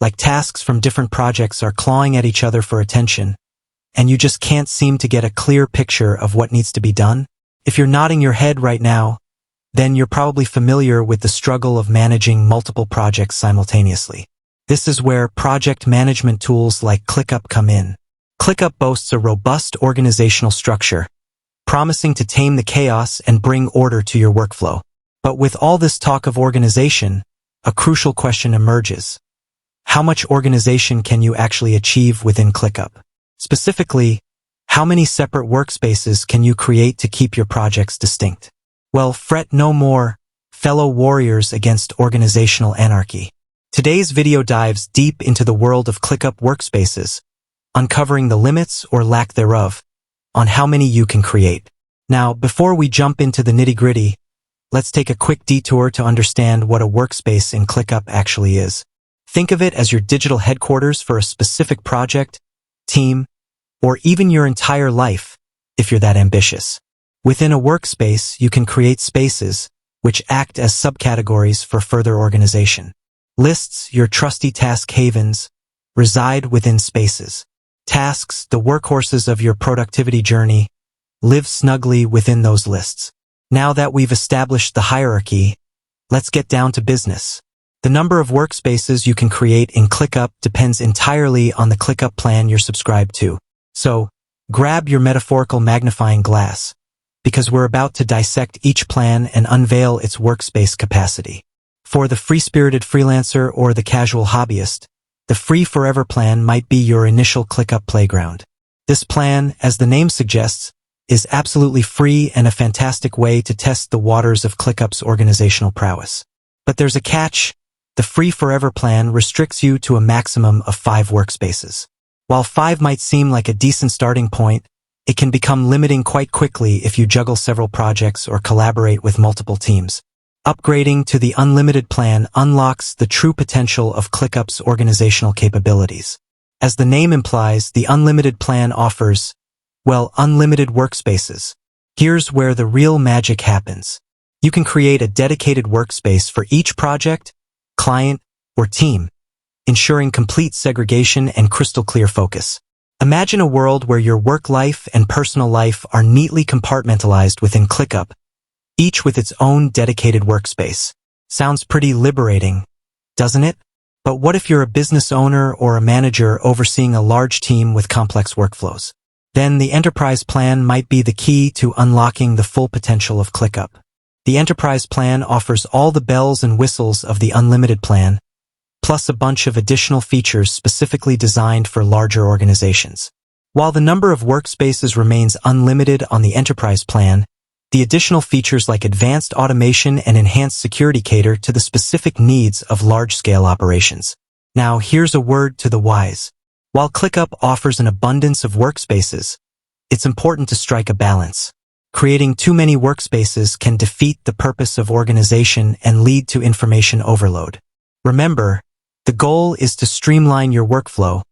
like tasks from different projects are clawing at each other for attention, and you just can't seem to get a clear picture of what needs to be done? If you're nodding your head right now, then you're probably familiar with the struggle of managing multiple projects simultaneously. This is where project management tools like ClickUp come in. ClickUp boasts a robust organizational structure, promising to tame the chaos and bring order to your workflow. But with all this talk of organization, a crucial question emerges. How much organization can you actually achieve within ClickUp? Specifically, how many separate workspaces can you create to keep your projects distinct? Well, fret no more, fellow warriors against organizational anarchy. Today's video dives deep into the world of ClickUp workspaces, uncovering the limits or lack thereof on how many you can create. Now, before we jump into the nitty-gritty, let's take a quick detour to understand what a workspace in ClickUp actually is. Think of it as your digital headquarters for a specific project, team, or even your entire life, if you're that ambitious. Within a workspace, you can create spaces, which act as subcategories for further organization. Lists, your trusty task havens, reside within spaces. Tasks, the workhorses of your productivity journey, live snugly within those lists. Now that we've established the hierarchy, let's get down to business. The number of workspaces you can create in ClickUp depends entirely on the ClickUp plan you're subscribed to. So, grab your metaphorical magnifying glass, because we're about to dissect each plan and unveil its workspace capacity. For the free-spirited freelancer or the casual hobbyist, the Free Forever plan might be your initial ClickUp playground. This plan, as the name suggests, is absolutely free and a fantastic way to test the waters of ClickUp's organizational prowess. But there's a catch. The Free Forever plan restricts you to a maximum of 5 workspaces. While 5 might seem like a decent starting point, it can become limiting quite quickly if you juggle several projects or collaborate with multiple teams. Upgrading to the unlimited plan unlocks the true potential of ClickUp's organizational capabilities. As the name implies, the unlimited plan offers, well, unlimited workspaces. Here's where the real magic happens. You can create a dedicated workspace for each project, client, or team, ensuring complete segregation and crystal clear focus. Imagine a world where your work life and personal life are neatly compartmentalized within ClickUp, each with its own dedicated workspace. Sounds pretty liberating, doesn't it? But what if you're a business owner or a manager overseeing a large team with complex workflows? Then the enterprise plan might be the key to unlocking the full potential of ClickUp. The enterprise plan offers all the bells and whistles of the unlimited plan, plus a bunch of additional features specifically designed for larger organizations. While the number of workspaces remains unlimited on the enterprise plan, the additional features like advanced automation and enhanced security cater to the specific needs of large-scale operations. Now, here's a word to the wise. While ClickUp offers an abundance of workspaces, it's important to strike a balance. Creating too many workspaces can defeat the purpose of organization and lead to information overload. Remember, the goal is to streamline your workflow,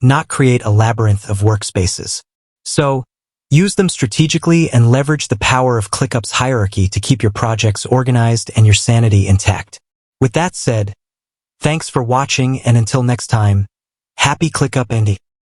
not create a labyrinth of workspaces. So, use them strategically and leverage the power of ClickUp's hierarchy to keep your projects organized and your sanity intact. With that said, thanks for watching, and until next time, happy ClickUp ending.